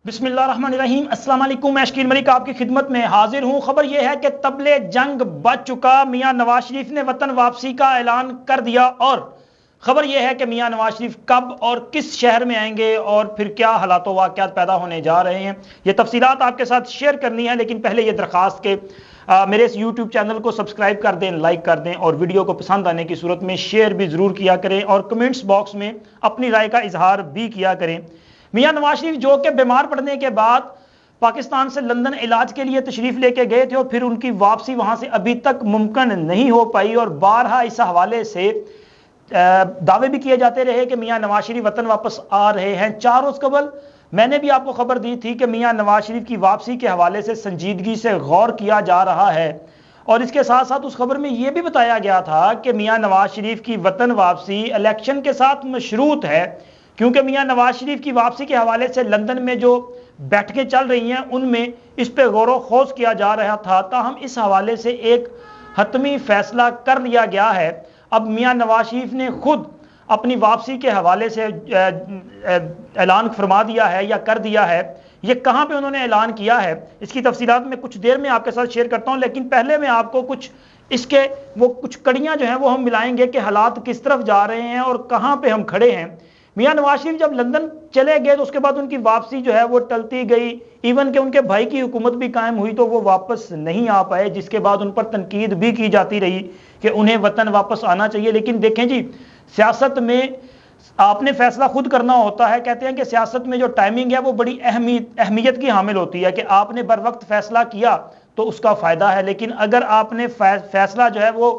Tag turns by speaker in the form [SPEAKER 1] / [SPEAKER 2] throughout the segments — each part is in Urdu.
[SPEAKER 1] بسم اللہ الرحمن الرحیم۔ السلام علیکم، میں شکیل ملک آپ کی خدمت میں حاضر ہوں۔ خبر یہ ہے کہ طبلِ جنگ بج چکا، میاں نواز شریف نے وطن واپسی کا اعلان کر دیا، اور خبر یہ ہے کہ میاں نواز شریف کب اور کس شہر میں آئیں گے اور پھر کیا حالات و واقعات پیدا ہونے جا رہے ہیں، یہ تفصیلات آپ کے ساتھ شیئر کرنی ہے۔ لیکن پہلے یہ درخواست کہ میرے اس یوٹیوب چینل کو سبسکرائب کر دیں، لائک کر دیں، اور ویڈیو کو پسند آنے کی صورت میں شیئر بھی ضرور کیا کریں، اور کمنٹس باکس میں اپنی رائے کا اظہار بھی کیا کریں۔ میاں نواز شریف جو کہ بیمار پڑنے کے بعد پاکستان سے لندن علاج کے لیے تشریف لے کے گئے تھے، اور پھر ان کی واپسی وہاں سے ابھی تک ممکن نہیں ہو پائی، اور بارہا اس حوالے سے دعوے بھی کیے جاتے رہے کہ میاں نواز شریف وطن واپس آ رہے ہیں۔ 4 روز قبل میں نے بھی آپ کو خبر دی تھی کہ میاں نواز شریف کی واپسی کے حوالے سے سنجیدگی سے غور کیا جا رہا ہے، اور اس کے ساتھ ساتھ اس خبر میں یہ بھی بتایا گیا تھا کہ میاں نواز شریف کی وطن واپسی الیکشن کے ساتھ مشروط ہے، کیونکہ میاں نواز شریف کی واپسی کے حوالے سے لندن میں جو بیٹھکیں چل رہی ہیں ان میں اس پہ غور و خوض کیا جا رہا تھا، تاہم اس حوالے سے ایک حتمی فیصلہ کر لیا گیا ہے۔ اب میاں نواز شریف نے خود اپنی واپسی کے حوالے سے اعلان فرما دیا ہے یا کر دیا ہے۔ یہ کہاں پہ انہوں نے اعلان کیا ہے، اس کی تفصیلات میں کچھ دیر میں آپ کے ساتھ شیئر کرتا ہوں، لیکن پہلے میں آپ کو اس کے کچھ کڑیاں جو ہیں وہ ہم ملائیں گے کہ حالات کس طرف جا رہے ہیں اور کہاں پہ ہم کھڑے ہیں۔ میاں نواز شریف جب لندن چلے گئے تو اس کے بعد ان کی واپسی جو ہے وہ ٹلتی گئی، ایون کہ ان کے بھائی کی حکومت بھی قائم ہوئی تو وہ واپس نہیں آ پائے، جس کے بعد ان پر تنقید بھی کی جاتی رہی کہ انہیں وطن واپس آنا چاہیے۔ لیکن دیکھیں جی، سیاست میں آپ نے فیصلہ خود کرنا ہوتا ہے۔ کہتے ہیں کہ سیاست میں جو ٹائمنگ ہے وہ بڑی اہمیت کی حامل ہوتی ہے، کہ آپ نے بر وقت فیصلہ کیا تو اس کا فائدہ ہے، لیکن اگر آپ نے فیصلہ جو ہے وہ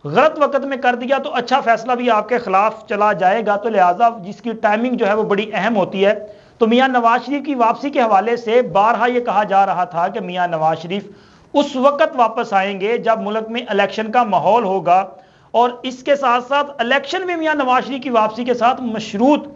[SPEAKER 1] غلط وقت میں کر دیا تو اچھا فیصلہ بھی آپ کے خلاف چلا جائے گا، تو لہٰذا جس کی ٹائمنگ جو ہے وہ بڑی اہم ہوتی ہے۔ تو میاں نواز شریف کی واپسی کے حوالے سے بارہا یہ کہا جا رہا تھا کہ میاں نواز شریف اس وقت واپس آئیں گے جب ملک میں الیکشن کا ماحول ہوگا، اور اس کے ساتھ ساتھ الیکشن میں میاں نواز شریف کی واپسی کے ساتھ مشروط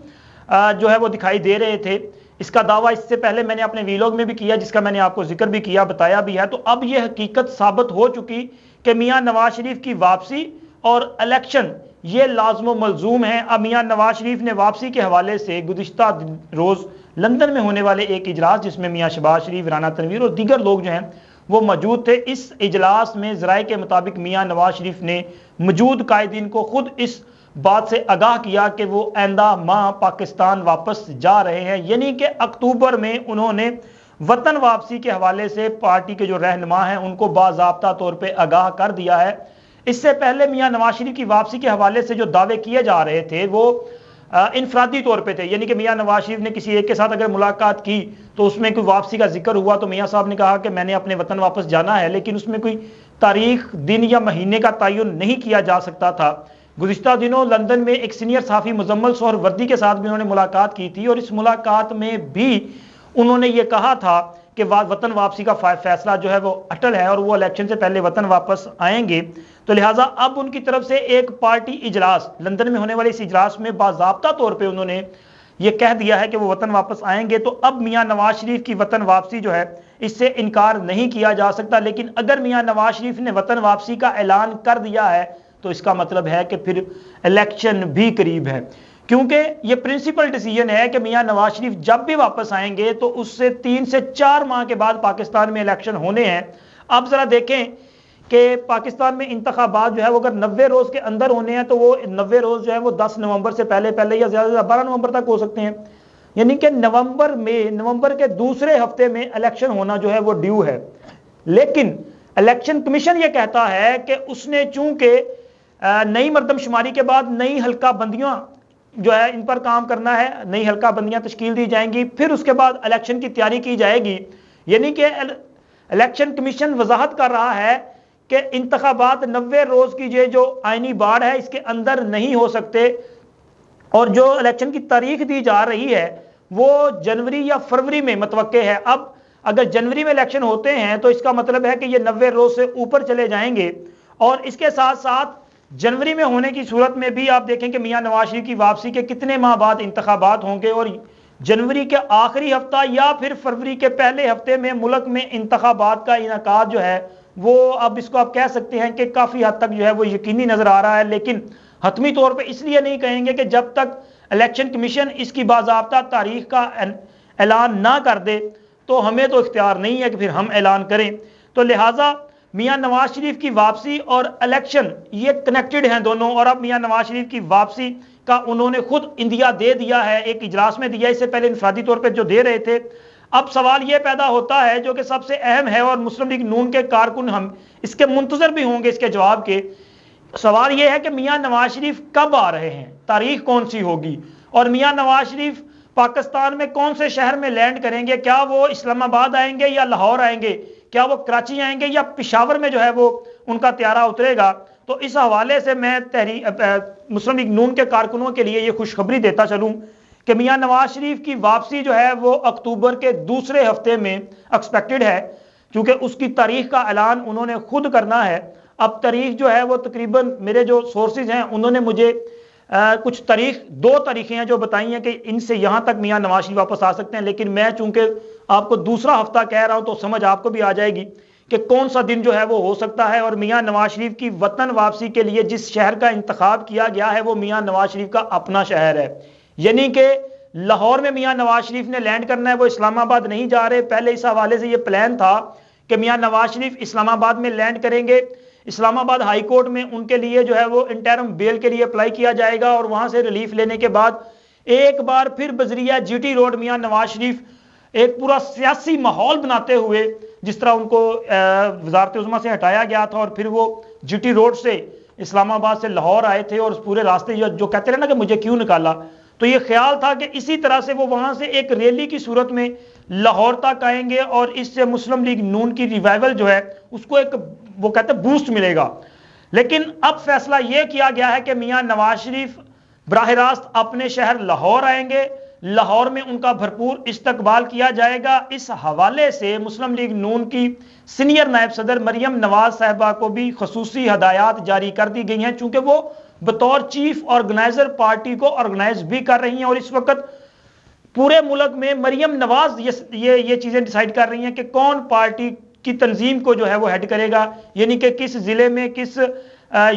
[SPEAKER 1] جو ہے وہ دکھائی دے رہے تھے۔ اس کا دعویٰ اس سے پہلے میں نے اپنے ویلاگ میں بھی کیا، جس کا میں نے آپ کو ذکر بھی کیا، بتایا بھی ہے۔ تو اب یہ حقیقت ثابت ہو چکی کہ میاں نواز شریف کی واپسی اور الیکشن یہ لازم و ملزوم ہیں۔ اب میاں نواز شریف نے واپسی کے حوالے سے گزشتہ روز لندن میں ہونے والے ایک اجلاس، جس میں میاں شہباز شریف، رانا تنویر اور دیگر لوگ جو ہیں وہ موجود تھے، اس اجلاس میں ذرائع کے مطابق میاں نواز شریف نے موجود قائدین کو خود اس بات سے آگاہ کیا کہ وہ آئندہ ماہ پاکستان واپس جا رہے ہیں، یعنی کہ اکتوبر میں انہوں نے وطن واپسی کے حوالے سے پارٹی کے جو رہنما ہیں ان کو باضابطہ طور پہ آگاہ کر دیا ہے۔ اس سے پہلے میاں نواز شریف کی واپسی کے حوالے سے جو دعوے کیے جا رہے تھے وہ انفرادی طور پہ تھے، یعنی کہ میاں نواز شریف نے کسی ایک کے ساتھ اگر ملاقات کی تو اس میں کوئی واپسی کا ذکر ہوا تو میاں صاحب نے کہا کہ میں نے اپنے وطن واپس جانا ہے، لیکن اس میں کوئی تاریخ، دن یا مہینے کا تعین نہیں کیا جا سکتا تھا۔ گزشتہ دنوں لندن میں ایک سینئر صحافی مزمل سہر وردی کے ساتھ بھی انہوں نے ملاقات کی تھی، اور اس ملاقات میں بھی انہوں نے یہ کہا تھا کہ وطن واپسی کا فیصلہ جو ہے وہ اٹل ہے، اور وہ الیکشن سے پہلے وطن واپس آئیں گے۔ تو لہٰذا اب ان کی طرف سے ایک پارٹی اجلاس، لندن میں ہونے والے اس اجلاس میں باضابطہ طور پہ انہوں نے یہ کہہ دیا ہے کہ وہ وطن واپس آئیں گے۔ تو اب میاں نواز شریف کی وطن واپسی جو ہے اس سے انکار نہیں کیا جا سکتا، لیکن اگر میاں نواز شریف نے وطن واپسی کا اعلان کر دیا ہے تو اس کا مطلب ہے کہ پھر الیکشن بھی قریب ہے، کیونکہ یہ پرنسپل ڈیسیجن ہے کہ میاں نواز شریف جب بھی واپس آئیں گے تو اس سے 3 سے 4 ماہ کے بعد پاکستان میں الیکشن ہونے ہیں۔ اب ذرا دیکھیں کہ پاکستان میں انتخابات جو ہے وہ اگر 90 روز کے اندر ہونے ہیں تو وہ 90 روز جو ہے وہ 10 نومبر سے پہلے یا زیادہ سے زیادہ 12 نومبر تک ہو سکتے ہیں، یعنی کہ نومبر کے دوسرے ہفتے میں الیکشن ہونا جو ہے وہ ڈیو ہے۔ لیکن الیکشن کمیشن یہ کہتا ہے کہ اس نے چونکہ نئی مردم شماری کے بعد نئی حلقہ بندیاں جو ہے ان پر کام کرنا ہے، نئی حلقہ بندیاں تشکیل دی جائیں گی، پھر اس کے بعد الیکشن کی تیاری کی جائے گی، یعنی کہ الیکشن کمیشن وضاحت کر رہا ہے کہ انتخابات 90 روز کی جو آئینی باڑ ہے اس کے اندر نہیں ہو سکتے، اور جو الیکشن کی تاریخ دی جا رہی ہے وہ جنوری یا فروری میں متوقع ہے۔ اب اگر جنوری میں الیکشن ہوتے ہیں تو اس کا مطلب ہے کہ یہ 90 روز سے اوپر چلے جائیں گے، اور اس کے ساتھ ساتھ جنوری میں ہونے کی صورت میں بھی آپ دیکھیں کہ میاں نواز شریف کی واپسی کے کتنے ماہ بعد انتخابات ہوں گے، اور جنوری کے آخری ہفتہ یا پھر فروری کے پہلے ہفتے میں ملک میں انتخابات کا انعقاد جو ہے وہ اب اس کو آپ کہہ سکتے ہیں کہ کافی حد تک جو ہے وہ یقینی نظر آ رہا ہے، لیکن حتمی طور پہ اس لیے نہیں کہیں گے کہ جب تک الیکشن کمیشن اس کی باضابطہ تاریخ کا اعلان نہ کر دے تو ہمیں تو اختیار نہیں ہے کہ پھر ہم اعلان کریں. تو لہٰذا میاں نواز شریف کی واپسی اور الیکشن یہ کنیکٹڈ ہیں دونوں, اور اب میاں نواز شریف کی واپسی کا انہوں نے خود اندیا دے دیا ہے, ایک اجلاس میں دیا, اس سے پہلے انفرادی طور پہ جو دے رہے تھے. اب سوال یہ پیدا ہوتا ہے جو کہ سب سے اہم ہے, اور مسلم لیگ نون کے کارکن ہم اس کے منتظر بھی ہوں گے اس کے جواب کے. سوال یہ ہے کہ میاں نواز شریف کب آ رہے ہیں, تاریخ کون سی ہوگی, اور میاں نواز شریف پاکستان میں کون سے شہر میں لینڈ کریں گے, کیا وہ اسلام آباد آئیں گے یا لاہور آئیں گے, کیا وہ کراچی آئیں گے یا پشاور میں جو ہے وہ ان کا طیارہ اترے گا. تو اس حوالے سے میں مسلم لیگ نون کے کارکنوں کے لیے یہ خوشخبری دیتا چلوں کہ میاں نواز شریف کی واپسی جو ہے وہ اکتوبر کے دوسرے ہفتے میں ایکسپیکٹڈ ہے, کیونکہ اس کی تاریخ کا اعلان انہوں نے خود کرنا ہے. اب تاریخ جو ہے وہ تقریباً میرے جو سورسز ہیں انہوں نے مجھے کچھ دو تاریخیں ہیں جو بتائی ہیں کہ ان سے یہاں تک میاں نواز شریف واپس آ سکتے ہیں, لیکن میں چونکہ آپ کو دوسرا ہفتہ کہہ رہا ہوں تو سمجھ آپ کو بھی آ جائے گی کہ کون سا دن جو ہے وہ ہو سکتا ہے. اور میاں نواز شریف کی وطن واپسی کے لیے جس شہر کا انتخاب کیا گیا ہے وہ میاں نواز شریف کا اپنا شہر ہے, یعنی کہ لاہور میں میاں نواز شریف نے لینڈ کرنا ہے, وہ اسلام آباد نہیں جا رہے. پہلے اس حوالے سے یہ پلان تھا کہ میاں نواز شریف اسلام آباد میں لینڈ کریں گے, اسلام آباد ہائی کورٹ میں ان کے لیے جو ہے وہ انٹرم بیل کے لیے اپلائی کیا جائے گا, اور وہاں سے ریلیف لینے کے بعد ایک بار پھر بذریعہ جی ٹی روڈ میاں نواز شریف ایک پورا سیاسی ماحول بناتے ہوئے, جس طرح ان کو وزارت عظمیٰ سے ہٹایا گیا تھا اور پھر وہ جی ٹی روڈ سے اسلام آباد سے لاہور آئے تھے, اور اس پورے راستے جو کہتے رہے نا کہ مجھے کیوں نکالا, تو یہ خیال تھا کہ اسی طرح سے وہ وہاں سے ایک ریلی کی صورت میں لاہور تک آئیں گے, اور اس سے مسلم لیگ نون کی ریوائول جو ہے اس کو ایک وہ کہتے ہیں بوسٹ ملے گا. لیکن اب فیصلہ یہ کیا گیا ہے کہ میاں نواز شریف براہ راست اپنے شہر لاہور آئیں گے, لاہور میں ان کا بھرپور استقبال کیا جائے گا. اس حوالے سے مسلم لیگ نون کی سینئر نائب صدر مریم نواز صاحبہ کو بھی خصوصی ہدایات جاری کر دی گئی ہیں, چونکہ وہ بطور چیف آرگنائزر پارٹی کو آرگنائز بھی کر رہی ہیں, اور اس وقت پورے ملک میں مریم نواز یہ چیزیں ڈیسائیڈ کر رہی ہیں کہ کون پارٹی کی تنظیم کو جو ہے وہ ہیڈ کرے گا, یعنی کہ کس ضلع میں, کس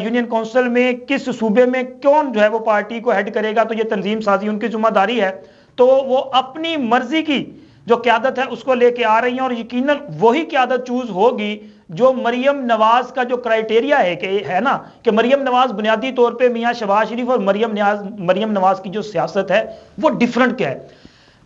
[SPEAKER 1] یونین کونسل میں, کس صوبے میں کون جو ہے وہ پارٹی کو ہیڈ کرے گا. تو یہ تنظیم سازی ان کی ذمہ داری ہے, تو وہ اپنی مرضی کی جو قیادت ہے اس کو لے کے آ رہی ہیں, اور یقیناً وہی قیادت چوز ہوگی جو مریم نواز کا جو کرائٹیریا ہے کہ ہے نا کہ مریم نواز بنیادی طور پہ میاں شہباز شریف اور مریم نواز کی جو سیاست ہے وہ ڈیفرنٹ کیا ہے.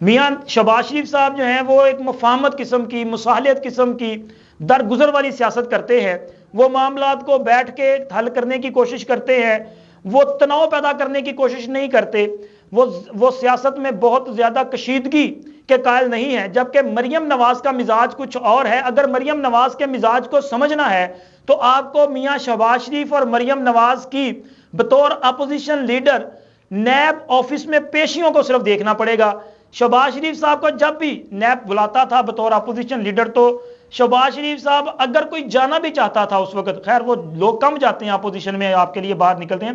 [SPEAKER 1] میاں شہباز شریف صاحب جو ہیں وہ ایک مفاہمت قسم کی, مصالحت قسم کی, درگزر والی سیاست کرتے ہیں. وہ معاملات کو بیٹھ کے حل کرنے کی کوشش کرتے ہیں, وہ تناؤ پیدا کرنے کی کوشش نہیں کرتے, وہ سیاست میں بہت زیادہ کشیدگی کے قائل نہیں ہے. جبکہ مریم نواز کا مزاج کچھ اور ہے. اگر مریم نواز کے مزاج کو سمجھنا ہے تو آپ کو میاں شہباز شریف اور مریم نواز کی بطور اپوزیشن لیڈر نیب آفس میں پیشیوں کو صرف دیکھنا پڑے گا. شہباز شریف صاحب کو جب بھی نیب بلاتا تھا بطور اپوزیشن لیڈر, تو شہباز شریف صاحب اگر کوئی جانا بھی چاہتا تھا اس وقت, خیر وہ لوگ کم جاتے ہیں اپوزیشن میں, آپ کے لیے باہر نکلتے ہیں,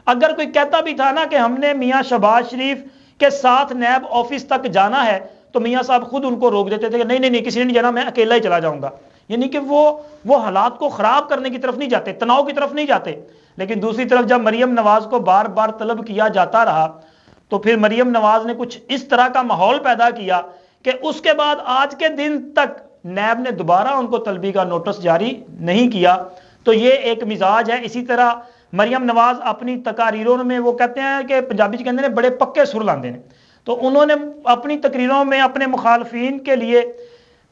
[SPEAKER 1] اگر کوئی کہتا بھی تھا نا کہ ہم نے میاں شہباز شریف کے ساتھ نیب آفس تک جانا ہے, تو میاں صاحب خود ان کو روک دیتے تھے کہ نہیں نہیں نہیں کسی نے نہیں جانا, میں اکیلا ہی چلا جاؤں گا. یعنی کہ وہ حالات کو خراب کرنے کی طرف نہیں جاتے, تناؤ کی طرف نہیں جاتے. لیکن دوسری طرف جب مریم نواز کو بار بار طلب کیا جاتا رہا تو پھر مریم نواز نے کچھ اس طرح کا ماحول پیدا کیا کہ اس کے بعد آج کے دن تک نیب نے دوبارہ ان کو طلبی کا نوٹس جاری نہیں کیا. تو یہ ایک مزاج ہے. اسی طرح مریم نواز اپنی تقاریروں میں وہ کہتے ہیں کہ پنجابی چ کہتے ہیں بڑے پکے سر لاندے ہیں, تو انہوں نے اپنی تقریروں میں اپنے مخالفین کے لیے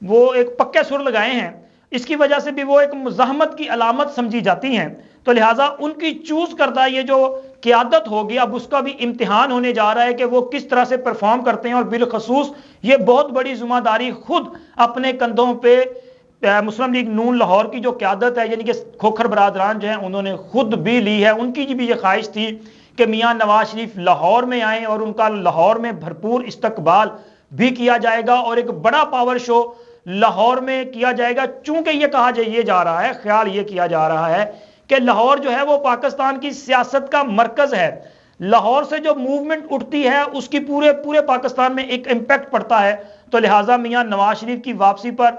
[SPEAKER 1] وہ ایک پکے سر لگائے ہیں. اس کی وجہ سے بھی وہ ایک مزاحمت کی علامت سمجھی جاتی ہیں. تو لہٰذا ان کی چوز کردہ یہ جو قیادت ہوگی اب اس کا بھی امتحان ہونے جا رہا ہے کہ وہ کس طرح سے پرفارم کرتے ہیں, اور بالخصوص یہ بہت بڑی ذمہ داری خود اپنے کندھوں پہ مسلم لیگ نون لاہور کی جو قیادت ہے یعنی کہ کھوکھر برادران جو ہیں انہوں نے خود بھی لی ہے. ان کی بھی یہ خواہش تھی کہ میاں نواز شریف لاہور میں آئیں اور ان کا لاہور میں بھرپور استقبال بھی کیا جائے گا, اور ایک بڑا پاور شو لاہور میں کیا جائے گا. چونکہ یہ کہا جا رہا ہے, خیال یہ کیا جا رہا ہے کہ لاہور جو ہے وہ پاکستان کی سیاست کا مرکز ہے. لاہور سے جو موومنٹ اٹھتی ہے اس کی پورے پاکستان میں ایک امپیکٹ پڑتا ہے. تو لہٰذا میاں نواز شریف کی واپسی پر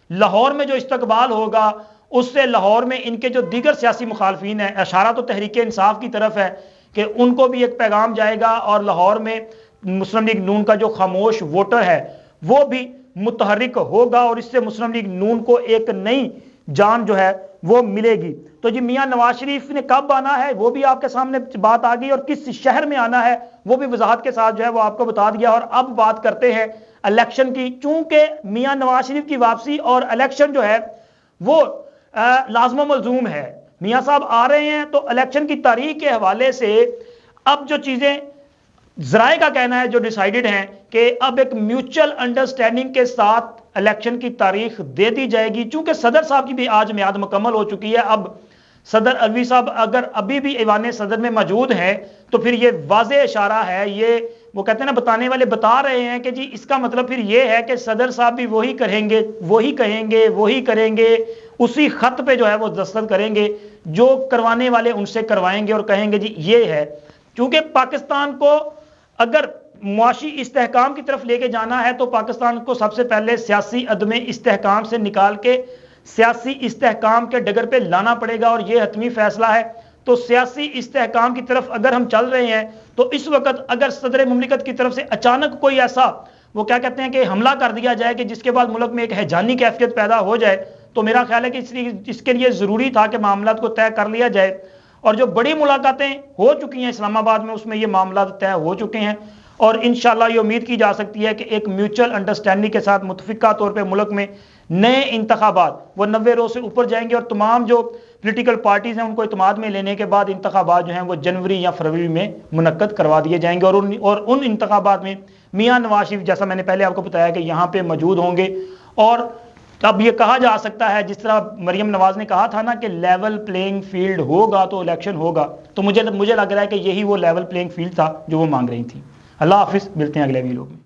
[SPEAKER 1] لاہور میں جو استقبال ہوگا اس سے لاہور میں ان کے جو دیگر سیاسی مخالفین ہیں, اشارہ تو تحریک انصاف کی طرف ہے کہ ان کو بھی ایک پیغام جائے گا, اور لاہور میں مسلم لیگ نون کا جو خاموش ووٹر ہے وہ بھی متحرک ہوگا اور اس سے مسلم لیگ نون کو ایک نئی جان جو ہے وہ ملے گی۔ تو جی میاں نواز شریف نے کب آنا ہے وہ بھی آپ کے سامنے بات آ گئی، اور کس شہر میں آنا ہے وہ بھی وضاحت کے ساتھ جو ہے وہ آپ کو بتا دیا۔ اور اب بات کرتے ہیں الیکشن کی، چونکہ میاں نواز شریف کی واپسی اور الیکشن جو ہے وہ لازم و ملزوم ہے۔ میاں صاحب آ رہے ہیں تو الیکشن کی تاریخ کے حوالے سے اب جو چیزیں ذرائع کا کہنا ہے جو ڈیسائیڈڈ ہیں کہ اب ایک میوچل انڈرسٹینڈنگ کے ساتھ الیکشن کی تاریخ دے دی جائے گی، چونکہ صدر صاحب کی بھی آج میعاد مکمل ہو چکی ہے۔ اب صدر الوی صاحب اگر ابھی بھی ایوان صدر میں موجود ہیں تو پھر یہ واضح اشارہ ہے، یہ وہ کہتے ہیں نا بتانے والے بتا رہے ہیں کہ جی اس کا مطلب پھر یہ ہے کہ صدر صاحب بھی وہی کریں گے، وہی کہیں گے، وہی کریں گے، اسی خط پہ جو ہے وہ دستخط کریں گے جو کروانے والے ان سے کروائیں گے اور کہیں گے جی یہ ہے۔ کیونکہ پاکستان کو اگر معاشی استحکام کی طرف لے کے جانا ہے تو پاکستان کو سب سے پہلے سیاسی عدم استحکام سے نکال کے سیاسی استحکام کے ڈگر پہ لانا پڑے گا، اور یہ حتمی فیصلہ ہے۔ تو سیاسی استحکام کی طرف اگر ہم چل رہے ہیں تو اس وقت اگر صدر مملکت کی طرف سے اچانک کوئی ایسا وہ کیا کہتے ہیں کہ حملہ کر دیا جائے کہ جس کے بعد ملک میں ایک ہیجانی کیفیت پیدا ہو جائے، تو میرا خیال ہے کہ اس کے لیے ضروری تھا کہ معاملات کو طے کر لیا جائے، اور جو بڑی ملاقاتیں ہو چکی ہیں اسلام آباد میں اس میں یہ معاملات طے ہو چکے ہیں، اور انشاءاللہ یہ امید کی جا سکتی ہے کہ ایک میوچل انڈرسٹینڈنگ کے ساتھ متفقہ طور پہ ملک میں نئے انتخابات وہ 90 روز سے اوپر جائیں گے، اور تمام جو پولیٹیکل پارٹیز ہیں ان کو اعتماد میں لینے کے بعد انتخابات جو ہیں وہ جنوری یا فروری میں منعقد کروا دیے جائیں گے، اور ان انتخابات میں میاں نواز شریف جیسا میں نے پہلے آپ کو بتایا کہ یہاں پہ موجود ہوں گے۔ اور اب یہ کہا جا سکتا ہے جس طرح مریم نواز نے کہا تھا نا کہ لیول پلینگ فیلڈ ہوگا تو الیکشن ہوگا، تو مجھے لگ رہا ہے کہ یہی وہ لیول پلینگ فیلڈ تھا جو وہ مانگ رہی تھی۔ اللہ حافظ، ملتے ہیں اگلے ویڈیو میں۔